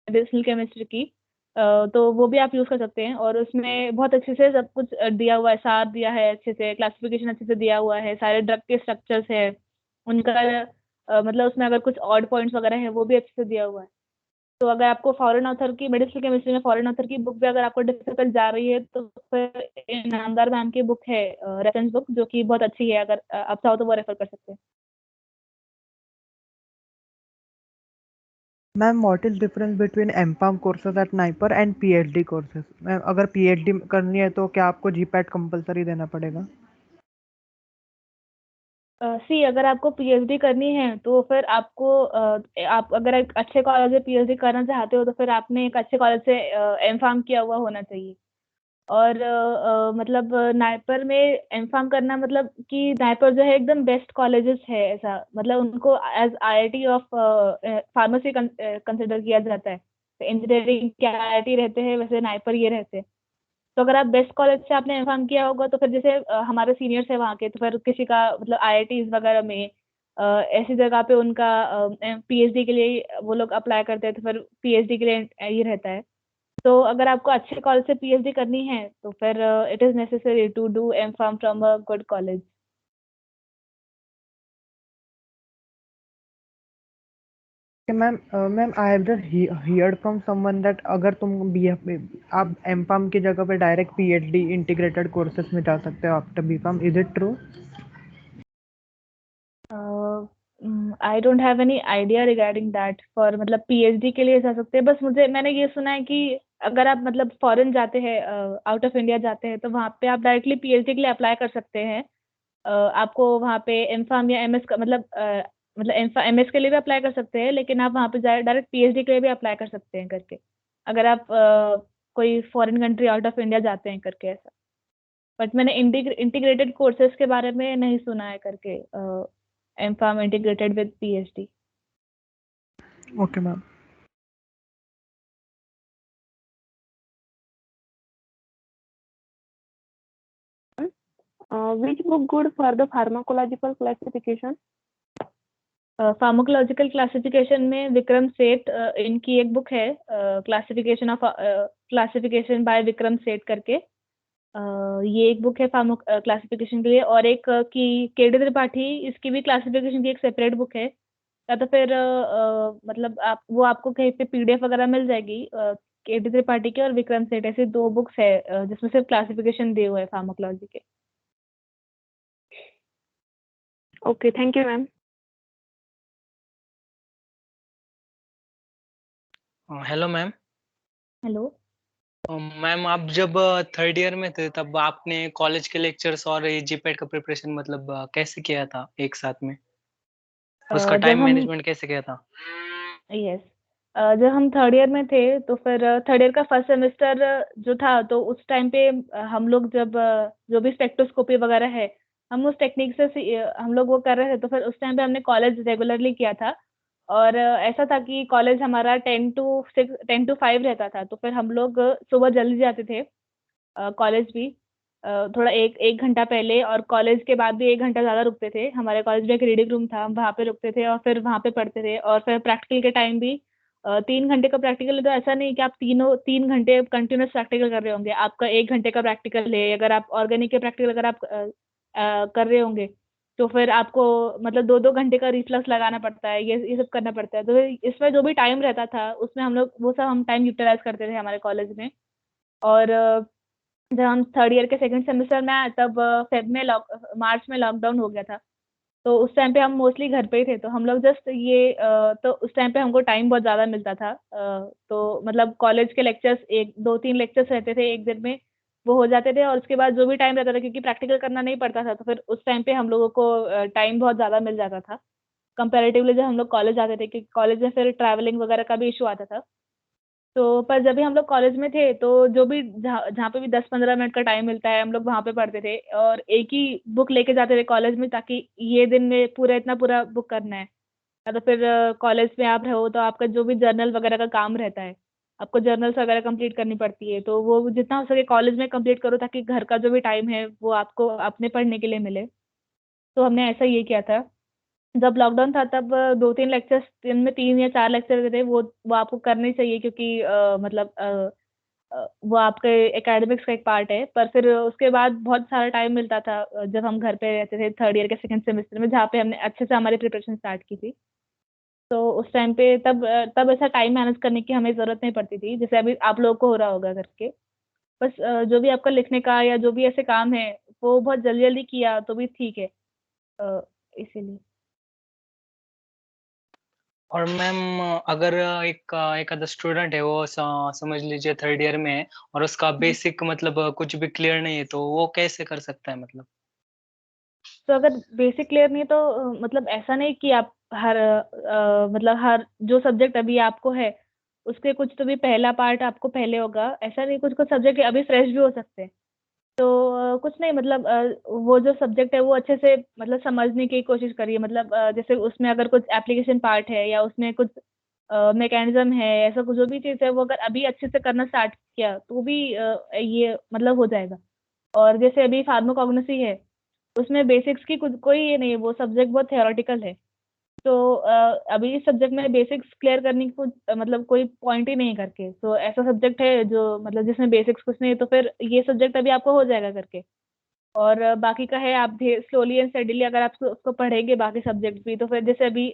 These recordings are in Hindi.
मेडिसिनल केमिस्ट्री की। तो वो भी आप यूज कर सकते हैं, और उसमें बहुत अच्छे से सब कुछ दिया हुआ है, सार दिया है, अच्छे से क्लासिफिकेशन अच्छे से दिया हुआ है, सारे ड्रग के स्ट्रक्चर्स है उनका। मतलब उसमें अगर कुछ ऑड पॉइंट्स वगैरह है वो भी अच्छे से दिया हुआ है। तो अगर आपको फॉरेन ऑथर की, मेडिसिनल केमिस्ट्री में फॉरेन ऑथर की बुक भी अगर आपको डिफिकल्ट जा रही है, तो फिर इनामदार मैम की बुक है, रेफरेंस बुक, जो कि बहुत अच्छी है। अगर आप चाहो तो वो रेफर कर सकते हैं। Ma'am what is difference between M form courses eight NIPER and PhD courses? Ma'am अगर पीएचडी करनी है तो क्या आपको जीपैट कंपलसरी देना पड़ेगा? सी, अगर आपको पीएचडी करनी है तो फिर आपको आप अगर एक अच्छे कॉलेज से पीएचडी करना चाहते हो तो फिर आपने एक अच्छे कॉलेज से एम फार्म किया हुआ होना चाहिए। और मतलब नाइपर में एम फार्म करना, मतलब कि नाइपर जो है एकदम बेस्ट कॉलेजेस है, ऐसा मतलब उनको as IIT of pharmacy consider किया जाता है। तो इंजीनियरिंग के आईआईटी रहते हैं, वैसे नाइपर ये रहते हैं। तो अगर आप बेस्ट कॉलेज से आपने एम किया होगा तो फिर जैसे हमारे सीनियर्स है वहाँ के, तो फिर किसी का मतलब आईआईटीज वगैरह में ऐसी जगह पे उनका पीएचडी के लिए वो लोग अप्लाई करते हैं, तो फिर पीएचडी के लिए ये रहता है। तो अगर आपको अच्छे कॉलेज से पीएचडी करनी है तो फिर it is necessary to do M Pharm from a good college. Ma'am ma'am I have just heard from someone that अगर तुम बी आप एमफार्म की जगह पे डायरेक्ट पीएचडी इंटीग्रेटेड कोर्सेज में जा सकते हो after B Pharm, is it true? I don't have any idea regarding that, for मतलब पीएचडी के लिए जा सकते हैं। बस मैंने ये सुना है कि अगर आप मतलब फॉरेन जाते हैं, आउट ऑफ इंडिया जाते हैं, तो वहाँ पे आप डायरेक्टली पीएचडी के लिए अप्लाई कर सकते हैं। आपको वहाँ पे एम फार्म या एमएस का मतलब एमएस के लिए भी अप्लाई कर सकते हैं, लेकिन आप वहाँ पे डायरेक्ट पीएचडी के लिए भी अप्लाई कर सकते हैं करके, अगर आप कोई foreign country out of India जाते हैं करके, ऐसा। बट मैंने इंटीग्रेटेड कोर्सेज के बारे में नहीं सुना है करके, M Pharm integrated with PhD. Okay ma'am. Which book good for the pharmacological classification? Pharmacological classification में विक्रम सेठ, इनकी एक बुक है, क्लासिफिकेशन बाय विक्रम सेठ करके। ये एक बुक है फार्मा क्लासिफिकेशन के लिए, और एक की केडी त्रिपाठी, इसकी भी क्लासिफिकेशन की एक सेपरेट बुक है। या तो फिर मतलब आप वो आपको कहीं पे पीडीएफ वगैरह मिल जाएगी, केडी त्रिपाठी की और विक्रम सेठ, ऐसी दो बुक्स है जिसमें सिर्फ क्लासिफिकेशन दिए हुए हैं फार्माकोलॉजी के। Okay, thank you, ma'am. Hello ma'am. Hello. Ma'am आप जब थर्ड ईयर में थे तब आपने कॉलेज के लेक्चर्स और ये जीपेट का प्रिपरेशन मतलब कैसे किया था एक साथ में? उसका जब टाइम हम मैनेजमेंट कैसे किया था? यस जब हम थर्ड ईयर में थे तो फिर थर्ड ईयर का फर्स्ट सेमेस्टर जो था, तो उस टाइम पे हम लोग जब जो भी स्पेक्ट्रोस्कोपी वगैरह है, हम उस टेक्निक से हम लोग वो कर रहे थे। तो फिर उस टाइम पे हमने कॉलेज रेगुलरली किया था। और ऐसा था कि कॉलेज हमारा 10 to 6, 10 to 5 रहता था, तो फिर हम लोग सुबह जल्दी जाते थे कॉलेज भी, थोड़ा एक एक घंटा पहले, और कॉलेज के बाद भी एक घंटा ज़्यादा रुकते थे। हमारे कॉलेज में एक रीडिंग रूम था, हम वहाँ पे रुकते थे और फिर वहाँ पे पढ़ते थे। और फिर प्रैक्टिकल के टाइम भी 3 घंटे का प्रैक्टिकल है, तो ऐसा नहीं कि आप 3 घंटे कंटिन्यूस प्रैक्टिकल कर रहे होंगे। आपका 1 घंटे का प्रैक्टिकल है, अगर आप ऑर्गेनिक के प्रैक्टिकल अगर आप कर रहे होंगे, तो फिर आपको मतलब 2-2 घंटे का रिफ्लक्स लगाना पड़ता है, ये सब करना पड़ता है। तो इसमें जो भी टाइम रहता था उसमें हम लोग वो सब हम टाइम यूटिलाइज करते थे हमारे कॉलेज में। और जब हम थर्ड ईयर के सेकंड सेमेस्टर में आए, तब मार्च में लॉकडाउन हो गया था। तो उस टाइम पे हम मोस्टली घर पे ही थे, तो हम लोग जस्ट तो उस टाइम पे हमको टाइम बहुत ज़्यादा मिलता था। तो मतलब कॉलेज के लेक्चर्स, एक 2-3 लेक्चर्स रहते थे एक दिन में, वो हो जाते थे। और उसके बाद जो भी टाइम रहता था, क्योंकि प्रैक्टिकल करना नहीं पड़ता था, तो फिर उस टाइम पे हम लोगों को टाइम बहुत ज़्यादा मिल जाता था कंपैरेटिवली जब हम लोग कॉलेज जाते थे, क्योंकि कॉलेज में फिर ट्रैवलिंग वगैरह का भी इशू आता था। तो पर जब भी हम लोग कॉलेज में थे, तो जो भी जहाँ जहाँ पे भी 10-15 मिनट का टाइम मिलता है, हम लोग वहाँ पे पढ़ते थे, और एक ही बुक लेके जाते थे कॉलेज में, ताकि ये दिन में पूरा बुक करना है। या तो फिर कॉलेज में आप रहो तो आपका जो भी जर्नल वगैरह का काम रहता है, आपको जर्नल्स वगैरह कंप्लीट करनी पड़ती है, तो वो जितना हो सके कॉलेज में कंप्लीट करो, ताकि घर का जो भी टाइम है वो आपको अपने पढ़ने के लिए मिले। तो हमने ऐसा ये किया था। जब लॉकडाउन था तब 2-3 लेक्चर्स, दिन में 3 या 4 लेक्चर थे, वो आपको करने चाहिए क्योंकि मतलब वो आपके एकेडमिक्स का एक पार्ट है। पर फिर उसके बाद बहुत सारा टाइम मिलता था जब हम घर पे रहते थे थर्ड ईयर के सेकंड सेमेस्टर में, जहाँ पे हमने अच्छे से हमारी प्रिपरेशन स्टार्ट की थी। तो उस टाइम पे तब ऐसा टाइम मैनेज करने की हमें ज़रूरत नहीं पड़ती थी, जैसे अभी आप लोगों को हो रहा होगा करके। बस जो भी आपका लिखने का या जो भी ऐसे काम है, वो बहुत जल्दी-जल्दी किया तो भी ठीक है। अ, इसीलिए। और मैम अगर एक आधा स्टूडेंट है, वो समझ लीजिए थर्ड ईयर में है और उसका हुँ। बेसिक मतलब कुछ भी क्लियर नहीं है, तो वो कैसे कर सकता है मतलब? तो अगर बेसिक क्लियर नहीं है तो मतलब ऐसा नहीं कि आप मतलब हर जो सब्जेक्ट अभी आपको है, उसके कुछ तो भी पहला पार्ट आपको पहले होगा, ऐसा नहीं, कुछ-कुछ सब्जेक्ट अभी फ्रेश भी हो सकते हैं। तो कुछ नहीं, मतलब वो जो सब्जेक्ट है वो अच्छे से मतलब समझने की कोशिश करिए, मतलब जैसे उसमें अगर कुछ एप्लीकेशन पार्ट है या उसमें कुछ मैकेनिज़्म है, ऐसा कुछ जो भी चीज़ है वो अगर अभी अच्छे से करना स्टार्ट किया तो भी ये मतलब हो जाएगा। और जैसे अभी फार्माकोग्नोसी है, उसमें बेसिक्स की कुछ कोई ये नहीं है, वो सब्जेक्ट बहुत थ्योरेटिकल है। तो अभी इस सब्जेक्ट में बेसिक्स क्लियर करने की कुछ मतलब कोई पॉइंट ही नहीं है करके। तो ऐसा सब्जेक्ट है जो मतलब जिसमें बेसिक्स कुछ नहीं है, तो फिर ये सब्जेक्ट अभी आपको हो जाएगा करके। और बाकी का है, आप धीरे स्लोली एंड स्टेडीली अगर आप उसको पढ़ेंगे बाकी सब्जेक्ट भी, तो फिर जैसे अभी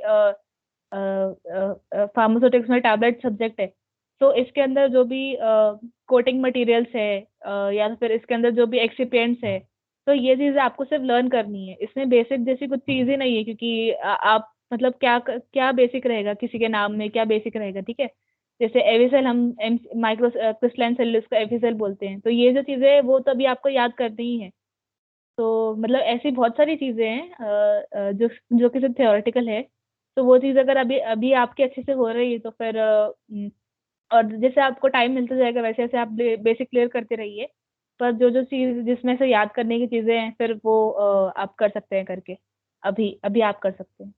फार्मास्यूटिक्स में टैबलेट सब्जेक्ट है, तो इसके अंदर जो भी कोटिंग मटेरियल्स है या फिर इसके अंदर जो भी एक्सिपिएंट्स है, तो ये चीज़ें आपको सिर्फ लर्न करनी है। इसमें बेसिक जैसी कुछ चीज़ ही नहीं है, क्योंकि आप मतलब क्या बेसिक रहेगा किसी के नाम में, क्या बेसिक रहेगा, ठीक है? जैसे एविसेल हम माइक्रो क्रिस्टलाइन सेल्यूलोज को एविसेल बोलते हैं, तो ये जो चीज़ें हैं वो तो अभी आपको याद करनी ही है। तो मतलब ऐसी बहुत सारी चीज़ें हैं जो जो कि सिर्फ़ थ्योरेटिकल है। तो वो चीज़ अगर अभी अभी आपकी अच्छे से हो रही है तो फिर और जैसे आपको टाइम मिलता जाएगा वैसे-वैसे आप बेसिक क्लियर करते रहिए। पर जो-जो चीज़ जिसमें से याद करने की चीज़ें हैं फिर वो आप कर सकते हैं करके। अभी अभी आप कर सकते हैं।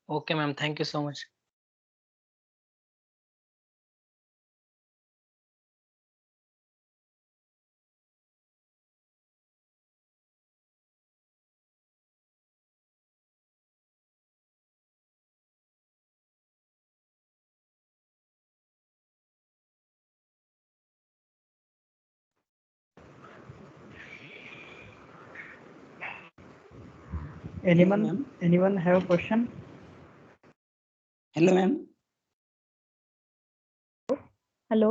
Okay ma'am, thank you so much. Hello, ma'am. Anyone have a question? Hello, ma'am. Hello?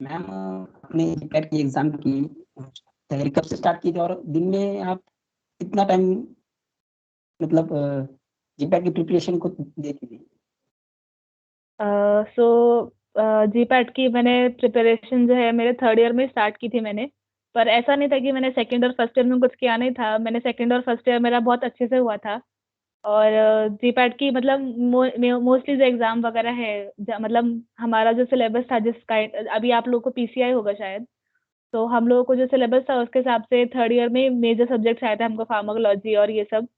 Ma'am आपने जीपैट की एग्जाम की तैयारी कब से स्टार्ट की थी और दिन में आप कितना टाइम मतलब जीपैट की प्रिपरेशन को देती थी? सो जीपैट की मैंने प्रिपरेशन जो है मेरे थर्ड ईयर में स्टार्ट की थी मैंने। पर ऐसा नहीं था कि मैंने सेकंड और फर्स्ट ईयर में कुछ किया नहीं था। मैंने सेकंड और फर्स्ट ईयर मेरा बहुत अच्छे से हुआ था। और जीपैट की मतलब मोस्टली जो एग्ज़ाम वगैरह है, मतलब हमारा जो सिलेबस था जिसका अभी आप लोगों को पीसीआई होगा शायद। तो हम लोगों को जो सिलेबस था उसके हिसाब से थर्ड ईयर में मेजर सब्जेक्ट्स आए थे हमको, फार्माकोलॉजी और ये सब।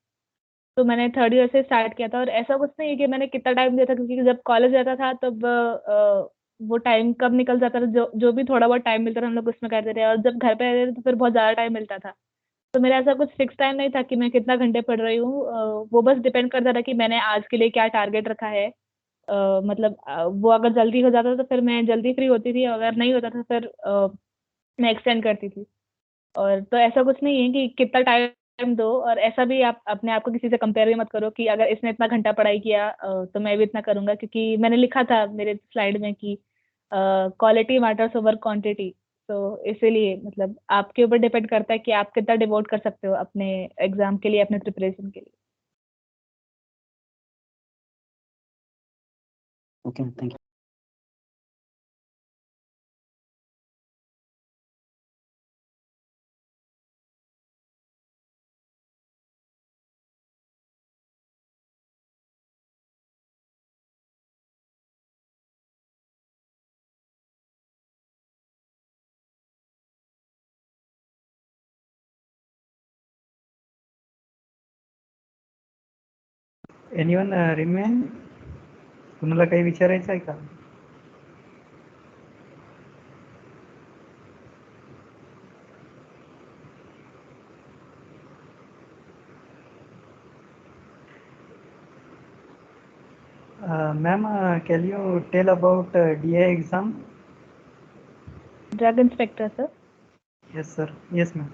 तो मैंने थर्ड ईयर से स्टार्ट किया था और ऐसा कुछ नहीं है कि मैंने कितना टाइम दिया था, क्योंकि जब कॉलेज जाता था तब वो टाइम कब निकल जाता था, जो जो भी थोड़ा बहुत टाइम मिलता था हम लोग उसमें करते थे, और जब घर पे रहते थे तो फिर बहुत ज़्यादा टाइम मिलता था। तो मेरा ऐसा कुछ फिक्स टाइम नहीं था कि मैं कितना घंटे पढ़ रही हूँ। वो बस डिपेंड करता था कि मैंने आज के लिए क्या टारगेट रखा है। मतलब वो अगर जल्दी हो जाता तो फिर मैं जल्दी फ्री होती थी, अगर नहीं होता तो फिर मैं एक्सटेंड करती थी। और तो ऐसा कुछ नहीं है कि कितना टाइम दो, और ऐसा भी आप अपने आप को किसी से कंपेयर भी मत करो कि अगर इसने इतना घंटा पढ़ाई किया तो मैं भी इतना करूँगा, क्योंकि मैंने लिखा था मेरे स्लाइड में कि क्वालिटी मैटर्स ओवर क्वांटिटी। तो इसीलिए मतलब आपके ऊपर डिपेंड करता है कि आप कितना डिवोट कर सकते हो अपने एग्ज़ाम के लिए, अपने प्रिपरेशन के लिए। Okay, thank you. Anyone remain? कुणाला काही विचारायचं आहे का? Ma'am, can you tell about DA exam? Drug inspector sir. Yes, sir. Yes, ma'am.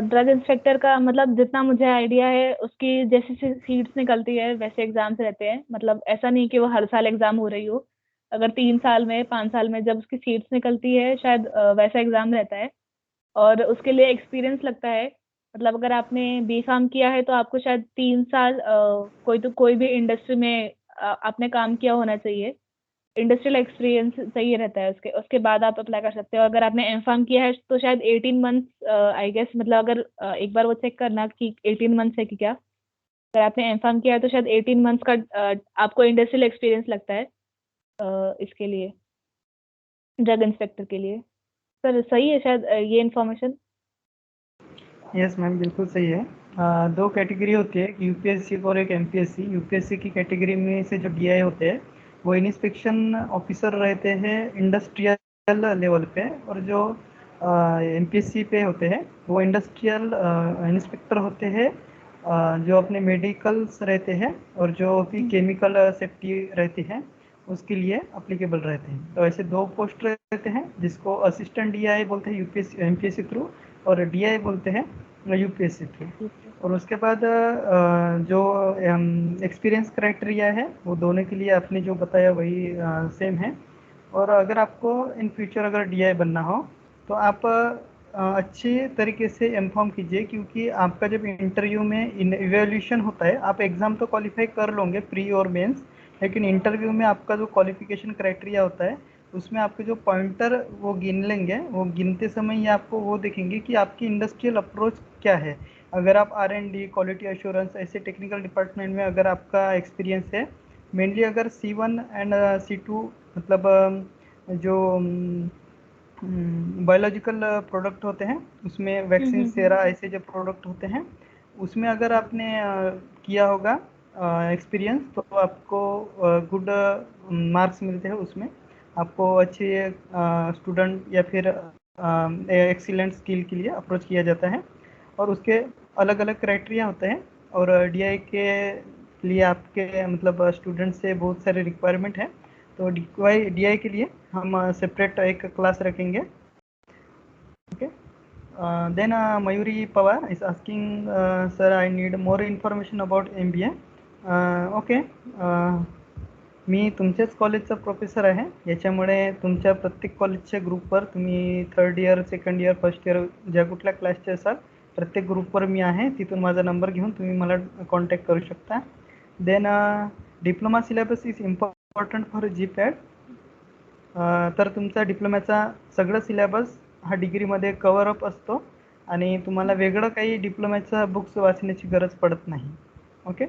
Drug inspector का मतलब जितना मुझे आइडिया है उसकी जैसे सीट्स निकलती है वैसे एग्जाम्स रहते हैं, मतलब ऐसा नहीं कि वो हर साल एग्जाम हो रही हो। अगर 3 साल में 5 साल में जब उसकी सीट्स निकलती है शायद वैसा एग्जाम रहता है। और उसके लिए एक्सपीरियंस लगता है। मतलब अगर आपने बी फार्म किया है तो आपको शायद 3 साल कोई भी इंडस्ट्री में आपने काम किया होना चाहिए। इंडस्ट्रियल एक्सपीरियंस चाहिए रहता है, उसके उसके बाद आप अप्लाई कर सकते हो। अगर आपने एम फार्म किया है तो शायद 18 मंथ्स आई गेस, मतलब अगर एक बार वो चेक करना कि 18 मंथ्स है कि क्या। अगर आपने एम फार्म किया है तो शायद 18 मंथ्स का आपको इंडस्ट्रियल एक्सपीरियंस लगता है इसके लिए, ड्रग इंस्पेक्टर के लिए। सर सही है शायद ये इन्फॉर्मेशन। यस मैम, बिल्कुल सही है। दो कैटेगरी होती है, एक यूपीएससी और एक एमपीएससी। यूपीएससी की कैटेगरी में से जो डीआई होते हैं वो इंस्पेक्शन ऑफिसर रहते हैं इंडस्ट्रियल लेवल पे, और जो एमपीएससी पे होते हैं वो इंडस्ट्रियल इंस्पेक्टर होते हैं, जो अपने मेडिकल्स रहते हैं और जो भी केमिकल सेफ्टी रहती है उसके लिए अप्लीकेबल रहते हैं। तो ऐसे दो पोस्ट रहते हैं जिसको असिस्टेंट डीआई बोलते हैं यूपीएससी एमपीएससी थ्रू, और डीआई बोलते हैं यूपीएससी थ्रू। और उसके बाद जो एक्सपीरियंस क्राइटेरिया है वो दोनों के लिए आपने जो बताया वही सेम है। और अगर आपको इन फ्यूचर अगर डीआई बनना हो तो आप अच्छे तरीके से इन्फॉर्म कीजिए, क्योंकि आपका जब इंटरव्यू में इवेल्यूशन होता है, आप एग्ज़ाम तो क्वालिफाई कर लोगे प्री और मेंस, लेकिन इंटरव्यू में आपका जो क्वालिफिकेशन क्राइटेरिया होता है उसमें आपके जो पॉइंटर वो गिन लेंगे, वो गिनते समय ही आपको वो देखेंगे कि आपकी इंडस्ट्रियल अप्रोच क्या है। अगर आप R&D, क्वालिटी एश्योरेंस ऐसे टेक्निकल डिपार्टमेंट में अगर आपका एक्सपीरियंस है, मेनली अगर C1 एंड C2 मतलब जो बायोलॉजिकल प्रोडक्ट होते हैं उसमें वैक्सीन सेरा ऐसे जो प्रोडक्ट होते हैं उसमें अगर आपने किया होगा एक्सपीरियंस तो आपको गुड मार्क्स मिलते हैं उसमें। आपको अच्छे स्टूडेंट या फिर एक्सीलेंट स्किल के लिए अप्रोच किया जाता है, और उसके अलग अलग क्राइटेरिया होते हैं। और डीआई के लिए आपके मतलब स्टूडेंट से बहुत सारे रिक्वायरमेंट है, तो डीआई के लिए हम सेपरेट एक क्लास रखेंगे। Okay, then Mayuri Pawar is asking, sir I need more information about MBA. Okay, मी तुमच्याच कॉलेजचा प्रोफेसर आहे, याच्यामुळे तुमच्या प्रत्येक कॉलेजच्या ग्रुपवर तुम्ही 3rd year, 2nd year, 1st year ज्या कुठल्या क्लासचे असाल प्रत्येक ग्रुपवर मी आहे, तिथून माझा नंबर घेऊन तुम्ही मला कॉन्टॅक्ट करू शकता. Then diploma syllabus is important for GPAT. तर तुमचा डिप्लोम्याचा सगळं सिलेबस हा डिग्रीमध्ये कवर अप असतो आणि तुम्हाला वेगळं काही डिप्लोम्याचा बुक्स वाचण्याची गरज पडत नाही. Okay,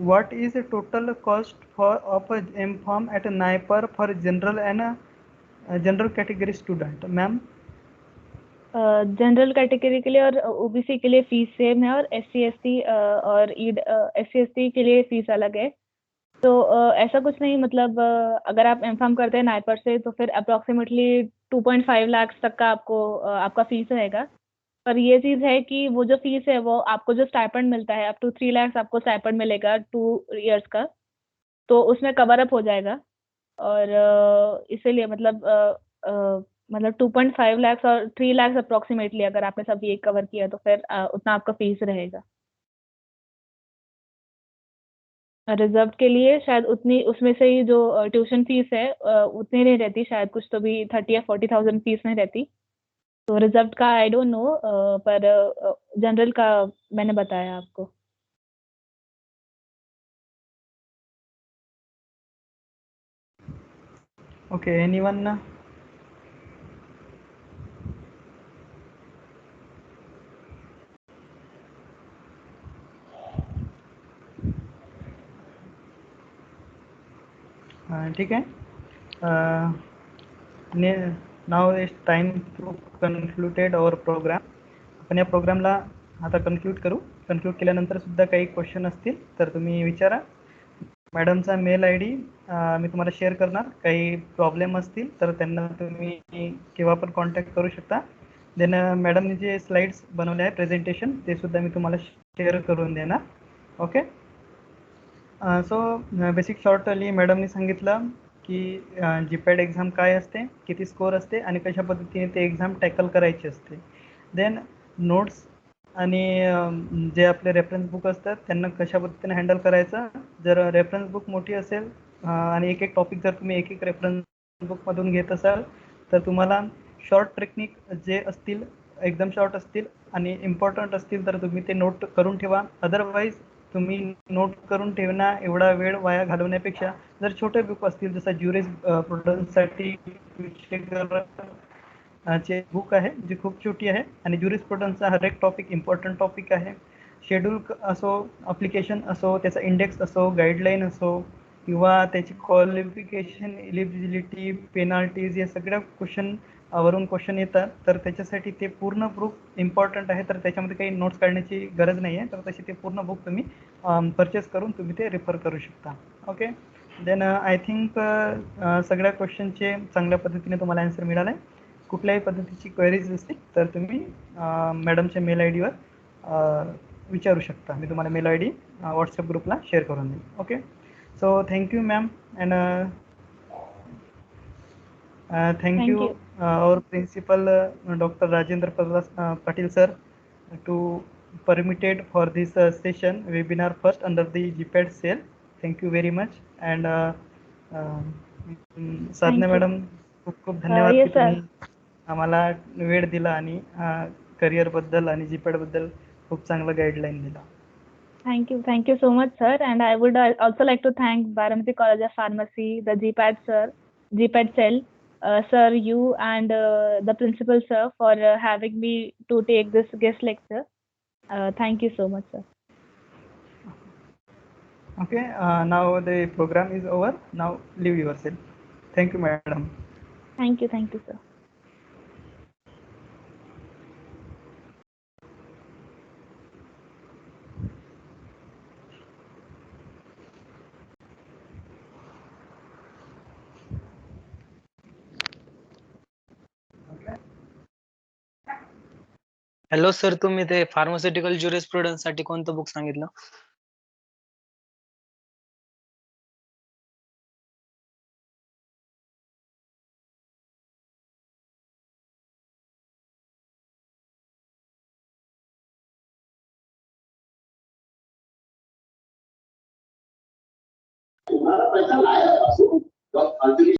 what is the total cost for of a M.Pharm at a NIPER for general and general category student, ma'am? General category के लिए और ओबीसी के लिए फीस सेम है, और SC/ST और SC/ST के लिए फीस अलग है। तो ऐसा कुछ नहीं, मतलब अगर आप एम-फार्म करते हैं नाइपर से तो फिर अप्रॉक्सीमेटली 2.5 लाख तक का आपका फीस रहेगा। पर ये चीज़ है कि वो जो फीस है वो आपको जो स्टाइपेंड मिलता है अप टू 3 लाख आपको स्टाइपेंड मिलेगा 2 इयर्स का, तो उसमें कवर अप हो जाएगा। और इसीलिए मतलब 2.5 लाख और 3 लाख अप्रॉक्सीमेटली अगर आपने सब ये कवर किया तो फिर उतना आपका फीस रहेगा। रिजर्व के लिए शायद उतनी, उसमें से ही जो ट्यूशन फीस है उतनी नहीं रहती, शायद कुछ तो भी 30 या 40,000 फीस नहीं रहती। तो रिजर्व का आई डोंट नो, पर जनरल का मैंने बताया आपको। Okay, anyone? ठीक आहे. Now is time to concluded our programme. आपण या प्रोग्रामला आता कन्क्लूड करू. कन्क्लूड केल्यानंतर सुद्धा काही क्वेश्चन असतील तर तुम्ही विचारा. मॅडमचा मेल ID मी तुम्हाला शेअर करणार. काही प्रॉब्लेम असतील तर त्यांना तुम्ही केव्हा पण कॉन्टॅक्ट करू शकता. देन मॅडमने जे स्लाइड्स बनवले आहे प्रेझेंटेशन ते सुद्धा मी तुम्हाला शेअर करून देणार. ओके, सो बेसिक शॉर्टली मॅडमनी सांगितलं की जीपॅड एक्झाम काय असते, किती स्कोर असते आणि कशा पद्धतीने ते एक्झाम टॅकल करायची असते. देन नोट्स आणि जे आपले रेफरन्स बुक असतात त्यांना कशा पद्धतीने हँडल करायचं. जर रेफरन्स बुक मोठी असेल आणि एक एक टॉपिक जर तुम्ही एक एक रेफरन्स बुकमधून घेत असाल तर तुम्हाला शॉर्ट टेक्निक जे असतील एकदम शॉर्ट असतील आणि इम्पॉर्टंट असतील तर तुम्ही ते नोट करून ठेवा. अदरवाईज तुम्ही नोट करून ठेवणं एवढा वेळ वाया घालवण्यापेक्षा जर छोटे बुक असतील जसं ज्युरिस प्रुडन्ससाठी चे बुक आहे जी खूप छोटी आहे आणि ज्युरिस प्रुडन्सचा हर एक टॉपिक इम्पॉर्टंट टॉपिक आहे. शेड्यूल असो, अप्लिकेशन असो, त्याचा इंडेक्स असो, गाईडलाईन असो किंवा त्याची क्वालिफिकेशन, एलिजिबिलिटी, पेनाल्टीज या सगळ्या वरून क्वेश्चन येतात. तर त्याच्यासाठी ते पूर्ण बुक इम्पॉर्टंट आहे. तर त्याच्यामध्ये काही नोट्स काढण्याची गरज नाही आहे. तर तशी ते पूर्ण बुक तुम्ही परचेस करून तुम्ही ते रेफर करू शकता. ओके. देन आय थिंक सगळ्या क्वेश्चनचे चांगल्या पद्धतीने तुम्हाला आन्सर मिळाला आहे. कुठल्याही पद्धतीची क्वेरीज असतील तर तुम्ही मॅडमच्या मेल आय डीवर विचारू शकता. मी तुम्हाला मेल आय डी व्हॉट्सअप ग्रुपला शेअर करून देईन. Okay. So thank you ma'am and thank you our principal Dr. Rajendra Patil sir to permitted for this session webinar first under the GPAD cell. Thank you very much and Sadhana madam खूप खूप धन्यवाद की तुम्ही आम्हाला वेळ दिला आणि करिअर बद्दल आणि जीपॅड बद्दल खूप चांगलं गाईडलाईन दिला. Thank you so much, sir. And I would also like to thank Baramati College of Pharmacy, the GPAD sir, GPAD cell, sir, you and the principal sir for having me to take this guest lecture. Thank you so much, sir. Okay, now the program is over. Now leave yourself. Thank you, madam. Thank you, sir. Hello sir, तुम्ही ते फार्मास्युटिकल ज्युरिस्प्रुडन्स साठी कोणतं बुक सांगितलं? तुम्हारा पैसा आया